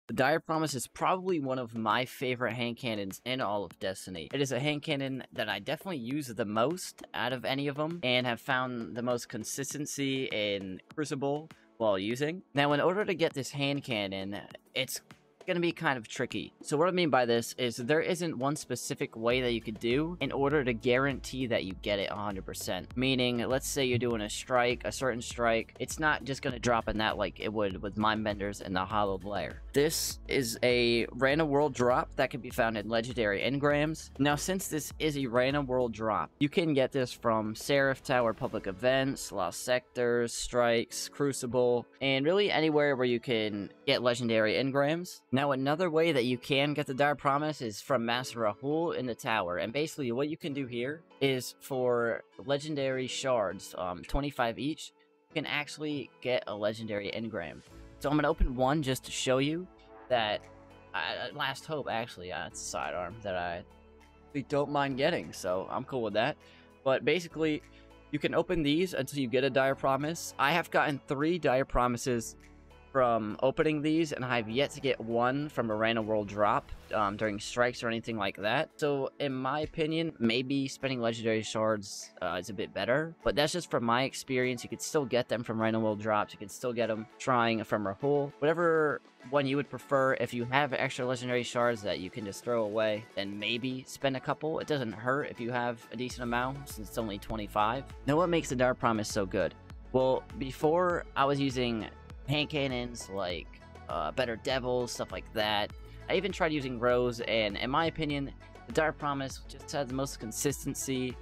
The Dire Promise is probably one of my favorite hand cannons in all of Destiny. It is a hand cannon that I definitely use the most out of any of them, and have found the most consistency in Crucible while using. Now, in order to get this hand cannon, it's gonna be kind of tricky. So what I mean by this is there isn't one specific way that you could do in order to guarantee that you get it 100%. Meaning, let's say you're doing a strike, a certain strike, it's not just gonna drop in that like it would with Mind Benders and the Hollowed Lair. This is a random world drop that can be found in legendary engrams. Now, since this is a random world drop, you can get this from Seraph Tower public events, Lost Sectors, strikes, Crucible, and really anywhere where you can get legendary engrams. Now, another way that you can get the Dire Promise is from Master Rahul in the tower. And basically, what you can do here is for legendary shards, 25 each, you can actually get a legendary engram. So I'm going to open one just to show you that Last Hope, actually, it's a sidearm that I don't mind getting. So I'm cool with that. But basically, you can open these until you get a Dire Promise. I have gotten 3 Dire Promises from opening these, and I've yet to get one from a random world drop during strikes or anything like that. So in my opinion, maybe spending legendary shards is a bit better, but that's just from my experience. You could still get them from random world drops. You can still get them trying from Rahul. Whatever one you would prefer. If you have extra legendary shards that you can just throw away, then maybe spend a couple. It doesn't hurt if you have a decent amount, since it's only 25. Now, what makes the Dire Promise so good? Well, before I was using hand cannons like Better Devils, stuff like that. I even tried using Rose, and in my opinion, the Dire Promise just had the most consistency,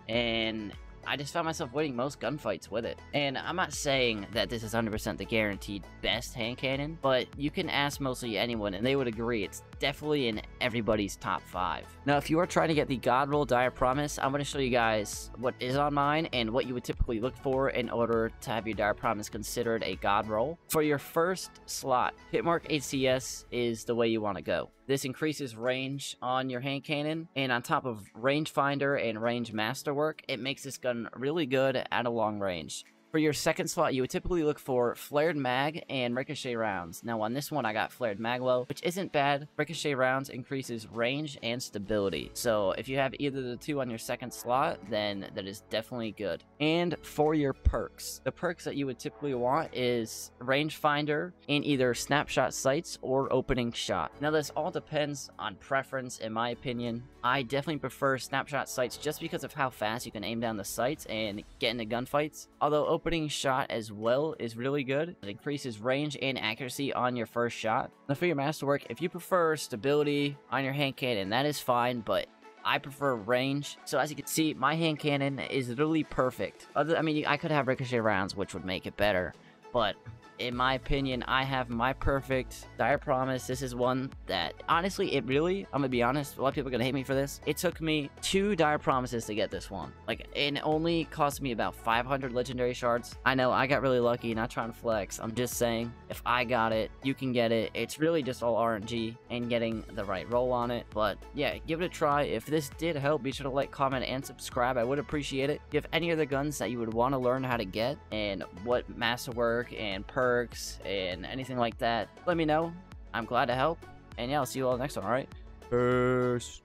and I just found myself winning most gunfights with it. And I'm not saying that this is 100% the guaranteed best hand cannon, but you can ask mostly anyone and they would agree it's definitely in everybody's top 5. Now, if you are trying to get the God Roll Dire Promise, I'm going to show you guys what is on mine and what you would typically look for in order to have your Dire Promise considered a God Roll. For your first slot, Hitmark HCS is the way you want to go. This increases range on your hand cannon, and on top of rangefinder and range masterwork, it makes this gun really good at a long range. For your second slot, you would typically look for Flared Mag and Ricochet Rounds. Now, on this one, I got Flared Maglow, which isn't bad. Ricochet Rounds increases range and stability. So, if you have either of the two on your second slot, then that is definitely good. And for your perks, the perks that you would typically want is Rangefinder in either Snapshot Sights or Opening Shot. Now, this all depends on preference, in my opinion. I definitely prefer Snapshot Sights just because of how fast you can aim down the sights and get into gunfights. Although Opening Shot as well is really good. It increases range and accuracy on your first shot. Now, for your masterwork, if you prefer stability on your hand cannon, that is fine, but I prefer range. So as you can see, my hand cannon is literally perfect. I could have Ricochet Rounds, which would make it better, but in my opinion, I have my perfect Dire Promise. This is one that, honestly, I'm gonna be honest, a lot of people are gonna hate me for this. It took me 2 Dire Promises to get this one. Like, it only cost me about 500 legendary shards. I know, I got really lucky, not trying to flex. I'm just saying, if I got it, you can get it. It's really just all RNG and getting the right roll on it. But yeah, give it a try. If this did help, be sure to like, comment, and subscribe. I would appreciate it. If you have any other guns that you would want to learn how to get and what masterwork and perks and anything like that, let me know. I'm glad to help. And yeah, I'll see you all next one, alright? Peace.